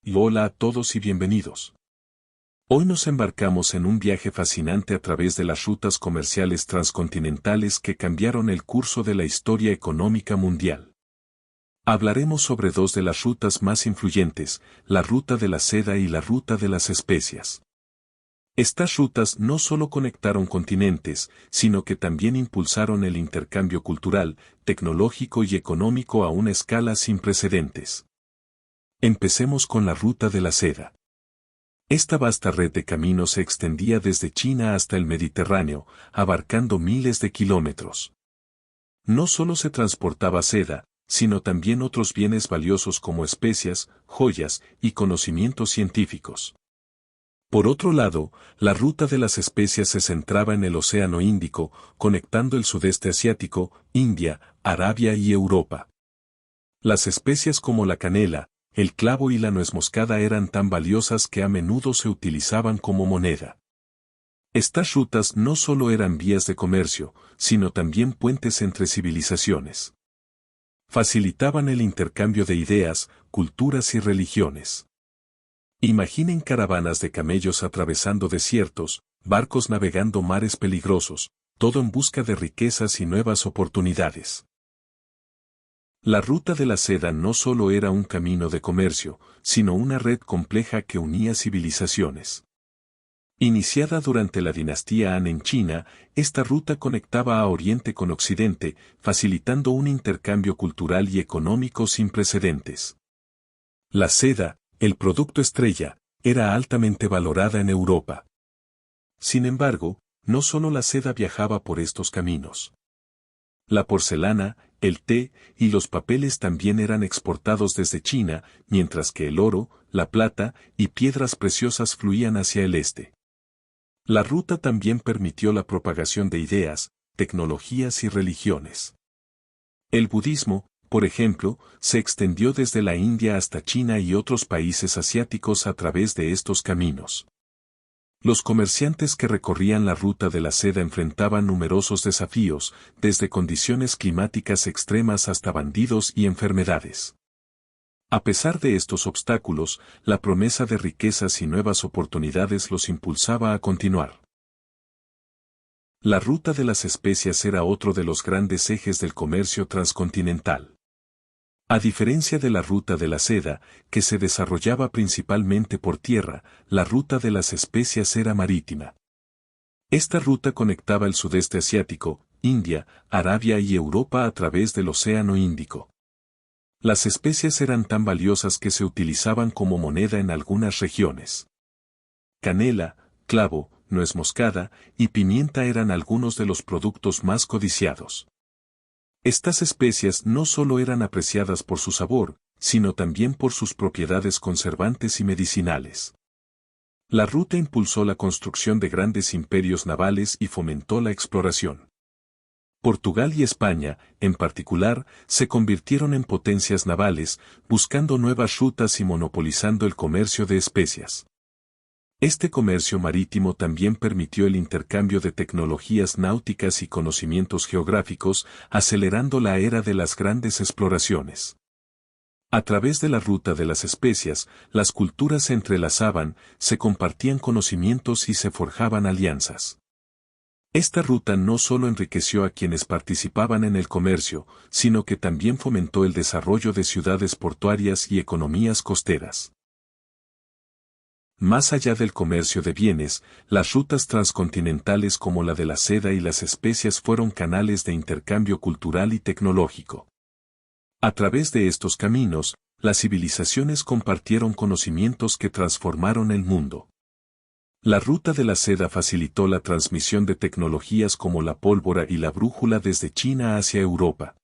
Y hola a todos y bienvenidos. Hoy nos embarcamos en un viaje fascinante a través de las rutas comerciales transcontinentales que cambiaron el curso de la historia económica mundial. Hablaremos sobre dos de las rutas más influyentes, la ruta de la seda y la ruta de las especias. Estas rutas no solo conectaron continentes, sino que también impulsaron el intercambio cultural, tecnológico y económico a una escala sin precedentes. Empecemos con la ruta de la seda. Esta vasta red de caminos se extendía desde China hasta el Mediterráneo, abarcando miles de kilómetros. No solo se transportaba seda, sino también otros bienes valiosos como especias, joyas y conocimientos científicos. Por otro lado, la ruta de las especias se centraba en el Océano Índico, conectando el sudeste asiático, India, Arabia y Europa. Las especias como la canela, el clavo y la nuez moscada eran tan valiosas que a menudo se utilizaban como moneda. Estas rutas no solo eran vías de comercio, sino también puentes entre civilizaciones. Facilitaban el intercambio de ideas, culturas y religiones. Imaginen caravanas de camellos atravesando desiertos, barcos navegando mares peligrosos, todo en busca de riquezas y nuevas oportunidades. La ruta de la seda no solo era un camino de comercio, sino una red compleja que unía civilizaciones. Iniciada durante la dinastía Han en China, esta ruta conectaba a Oriente con Occidente, facilitando un intercambio cultural y económico sin precedentes. La seda, el producto estrella, era altamente valorada en Europa. Sin embargo, no solo la seda viajaba por estos caminos. La porcelana, el té y los papeles también eran exportados desde China, mientras que el oro, la plata y piedras preciosas fluían hacia el este. La ruta también permitió la propagación de ideas, tecnologías y religiones. El budismo, por ejemplo, se extendió desde la India hasta China y otros países asiáticos a través de estos caminos. Los comerciantes que recorrían la ruta de la seda enfrentaban numerosos desafíos, desde condiciones climáticas extremas hasta bandidos y enfermedades. A pesar de estos obstáculos, la promesa de riquezas y nuevas oportunidades los impulsaba a continuar. La ruta de las especias era otro de los grandes ejes del comercio transcontinental. A diferencia de la ruta de la seda, que se desarrollaba principalmente por tierra, la ruta de las especias era marítima. Esta ruta conectaba el sudeste asiático, India, Arabia y Europa a través del Océano Índico. Las especias eran tan valiosas que se utilizaban como moneda en algunas regiones. Canela, clavo, nuez moscada y pimienta eran algunos de los productos más codiciados. Estas especias no solo eran apreciadas por su sabor, sino también por sus propiedades conservantes y medicinales. La ruta impulsó la construcción de grandes imperios navales y fomentó la exploración. Portugal y España, en particular, se convirtieron en potencias navales, buscando nuevas rutas y monopolizando el comercio de especias. Este comercio marítimo también permitió el intercambio de tecnologías náuticas y conocimientos geográficos, acelerando la era de las grandes exploraciones. A través de la ruta de las especias, las culturas se entrelazaban, se compartían conocimientos y se forjaban alianzas. Esta ruta no solo enriqueció a quienes participaban en el comercio, sino que también fomentó el desarrollo de ciudades portuarias y economías costeras. Más allá del comercio de bienes, las rutas transcontinentales como la de la seda y las especias fueron canales de intercambio cultural y tecnológico. A través de estos caminos, las civilizaciones compartieron conocimientos que transformaron el mundo. La ruta de la seda facilitó la transmisión de tecnologías como la pólvora y la brújula desde China hacia Europa.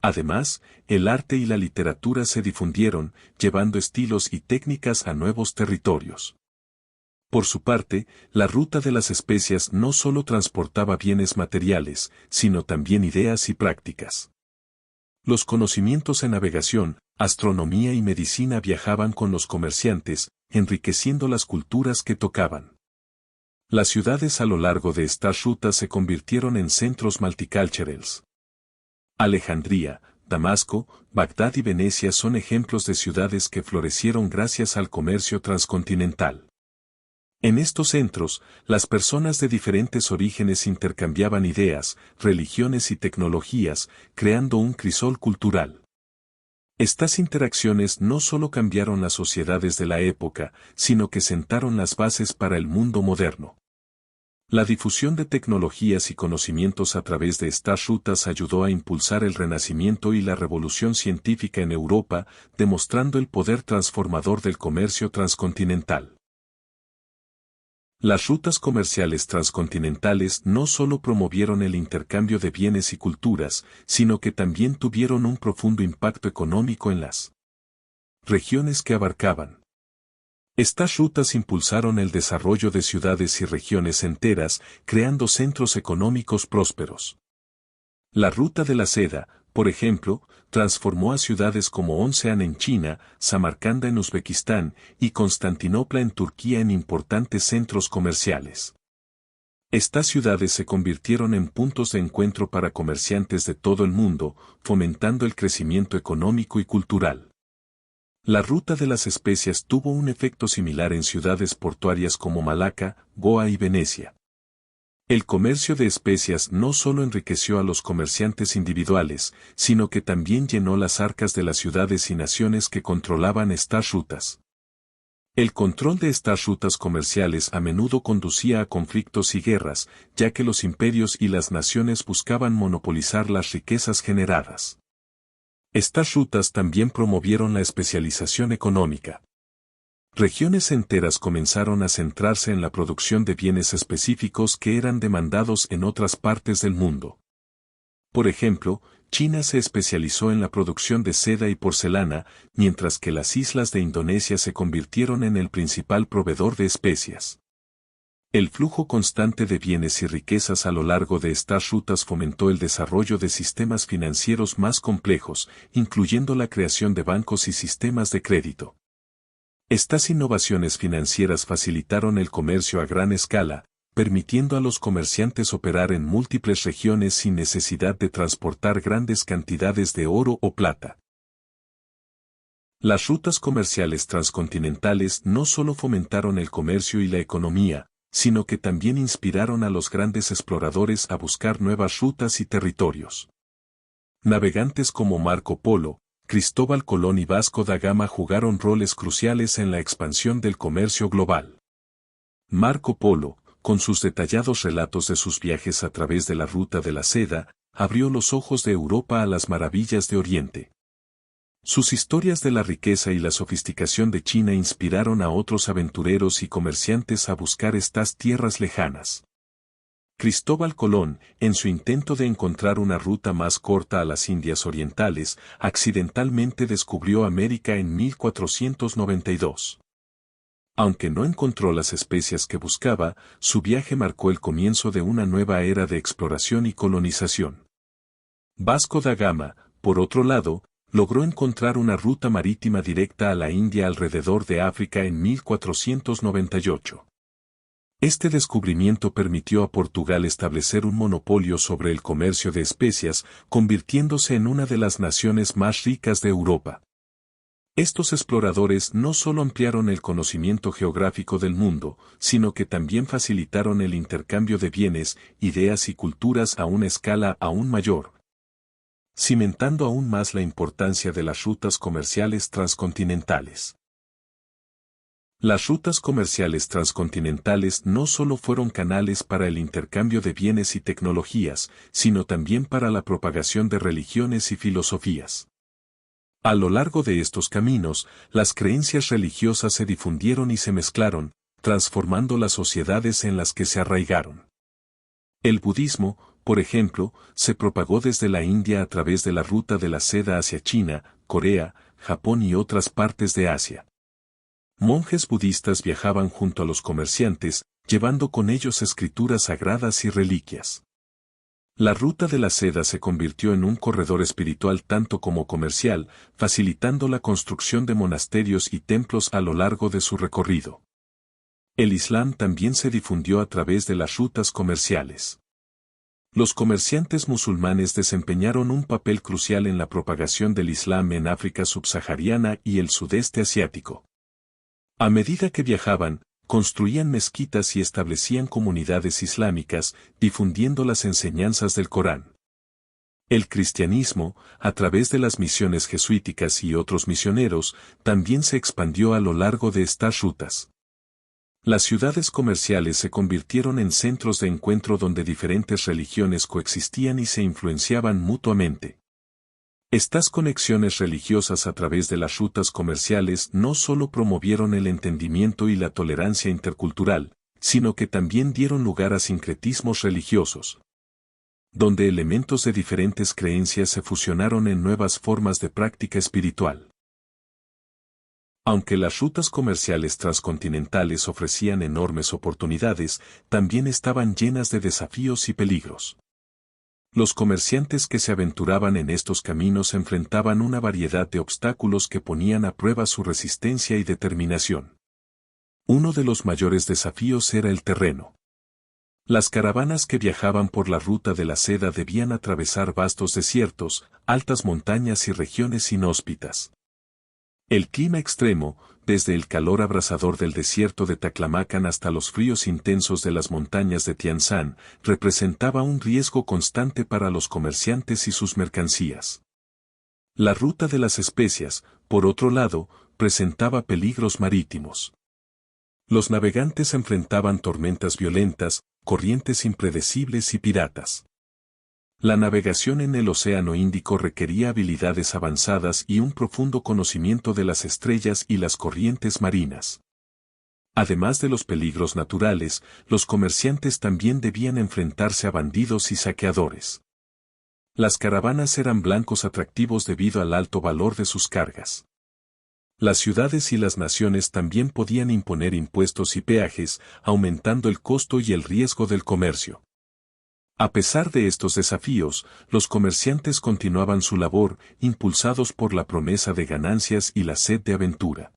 Además, el arte y la literatura se difundieron, llevando estilos y técnicas a nuevos territorios. Por su parte, la ruta de las especias no solo transportaba bienes materiales, sino también ideas y prácticas. Los conocimientos en navegación, astronomía y medicina viajaban con los comerciantes, enriqueciendo las culturas que tocaban. Las ciudades a lo largo de estas rutas se convirtieron en centros multiculturales. Alejandría, Damasco, Bagdad y Venecia son ejemplos de ciudades que florecieron gracias al comercio transcontinental. En estos centros, las personas de diferentes orígenes intercambiaban ideas, religiones y tecnologías, creando un crisol cultural. Estas interacciones no solo cambiaron las sociedades de la época, sino que sentaron las bases para el mundo moderno. La difusión de tecnologías y conocimientos a través de estas rutas ayudó a impulsar el Renacimiento y la revolución científica en Europa, demostrando el poder transformador del comercio transcontinental. Las rutas comerciales transcontinentales no solo promovieron el intercambio de bienes y culturas, sino que también tuvieron un profundo impacto económico en las regiones que abarcaban. Estas rutas impulsaron el desarrollo de ciudades y regiones enteras, creando centros económicos prósperos. La Ruta de la Seda, por ejemplo, transformó a ciudades como Oncean en China, Samarcanda en Uzbekistán y Constantinopla en Turquía en importantes centros comerciales. Estas ciudades se convirtieron en puntos de encuentro para comerciantes de todo el mundo, fomentando el crecimiento económico y cultural. La Ruta de las Especias tuvo un efecto similar en ciudades portuarias como Malaca, Goa y Venecia. El comercio de especias no solo enriqueció a los comerciantes individuales, sino que también llenó las arcas de las ciudades y naciones que controlaban estas rutas. El control de estas rutas comerciales a menudo conducía a conflictos y guerras, ya que los imperios y las naciones buscaban monopolizar las riquezas generadas. Estas rutas también promovieron la especialización económica. Regiones enteras comenzaron a centrarse en la producción de bienes específicos que eran demandados en otras partes del mundo. Por ejemplo, China se especializó en la producción de seda y porcelana, mientras que las islas de Indonesia se convirtieron en el principal proveedor de especias. El flujo constante de bienes y riquezas a lo largo de estas rutas fomentó el desarrollo de sistemas financieros más complejos, incluyendo la creación de bancos y sistemas de crédito. Estas innovaciones financieras facilitaron el comercio a gran escala, permitiendo a los comerciantes operar en múltiples regiones sin necesidad de transportar grandes cantidades de oro o plata. Las rutas comerciales transcontinentales no solo fomentaron el comercio y la economía, sino que también inspiraron a los grandes exploradores a buscar nuevas rutas y territorios. Navegantes como Marco Polo, Cristóbal Colón y Vasco da Gama jugaron roles cruciales en la expansión del comercio global. Marco Polo, con sus detallados relatos de sus viajes a través de la Ruta de la Seda, abrió los ojos de Europa a las maravillas de Oriente. Sus historias de la riqueza y la sofisticación de China inspiraron a otros aventureros y comerciantes a buscar estas tierras lejanas. Cristóbal Colón, en su intento de encontrar una ruta más corta a las Indias Orientales, accidentalmente descubrió América en 1492. Aunque no encontró las especias que buscaba, su viaje marcó el comienzo de una nueva era de exploración y colonización. Vasco da Gama, por otro lado, logró encontrar una ruta marítima directa a la India alrededor de África en 1498. Este descubrimiento permitió a Portugal establecer un monopolio sobre el comercio de especias, convirtiéndose en una de las naciones más ricas de Europa. Estos exploradores no solo ampliaron el conocimiento geográfico del mundo, sino que también facilitaron el intercambio de bienes, ideas y culturas a una escala aún mayor, cimentando aún más la importancia de las rutas comerciales transcontinentales. Las rutas comerciales transcontinentales no solo fueron canales para el intercambio de bienes y tecnologías, sino también para la propagación de religiones y filosofías. A lo largo de estos caminos, las creencias religiosas se difundieron y se mezclaron, transformando las sociedades en las que se arraigaron. El budismo, por ejemplo, se propagó desde la India a través de la Ruta de la Seda hacia China, Corea, Japón y otras partes de Asia. Monjes budistas viajaban junto a los comerciantes, llevando con ellos escrituras sagradas y reliquias. La Ruta de la Seda se convirtió en un corredor espiritual tanto como comercial, facilitando la construcción de monasterios y templos a lo largo de su recorrido. El Islam también se difundió a través de las rutas comerciales. Los comerciantes musulmanes desempeñaron un papel crucial en la propagación del Islam en África subsahariana y el sudeste asiático. A medida que viajaban, construían mezquitas y establecían comunidades islámicas, difundiendo las enseñanzas del Corán. El cristianismo, a través de las misiones jesuíticas y otros misioneros, también se expandió a lo largo de estas rutas. Las ciudades comerciales se convirtieron en centros de encuentro donde diferentes religiones coexistían y se influenciaban mutuamente. Estas conexiones religiosas a través de las rutas comerciales no solo promovieron el entendimiento y la tolerancia intercultural, sino que también dieron lugar a sincretismos religiosos, donde elementos de diferentes creencias se fusionaron en nuevas formas de práctica espiritual. Aunque las rutas comerciales transcontinentales ofrecían enormes oportunidades, también estaban llenas de desafíos y peligros. Los comerciantes que se aventuraban en estos caminos enfrentaban una variedad de obstáculos que ponían a prueba su resistencia y determinación. Uno de los mayores desafíos era el terreno. Las caravanas que viajaban por la ruta de la seda debían atravesar vastos desiertos, altas montañas y regiones inhóspitas. El clima extremo, desde el calor abrasador del desierto de Taklamakan hasta los fríos intensos de las montañas de Tian Shan, representaba un riesgo constante para los comerciantes y sus mercancías. La ruta de las especias, por otro lado, presentaba peligros marítimos. Los navegantes enfrentaban tormentas violentas, corrientes impredecibles y piratas. La navegación en el Océano Índico requería habilidades avanzadas y un profundo conocimiento de las estrellas y las corrientes marinas. Además de los peligros naturales, los comerciantes también debían enfrentarse a bandidos y saqueadores. Las caravanas eran blancos atractivos debido al alto valor de sus cargas. Las ciudades y las naciones también podían imponer impuestos y peajes, aumentando el costo y el riesgo del comercio. A pesar de estos desafíos, los comerciantes continuaban su labor, impulsados por la promesa de ganancias y la sed de aventura.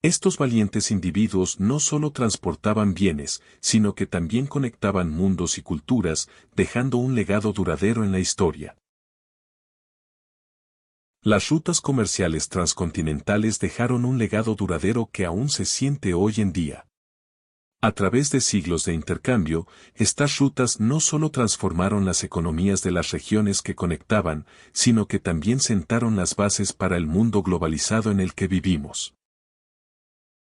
Estos valientes individuos no solo transportaban bienes, sino que también conectaban mundos y culturas, dejando un legado duradero en la historia. Las rutas comerciales transcontinentales dejaron un legado duradero que aún se siente hoy en día. A través de siglos de intercambio, estas rutas no solo transformaron las economías de las regiones que conectaban, sino que también sentaron las bases para el mundo globalizado en el que vivimos.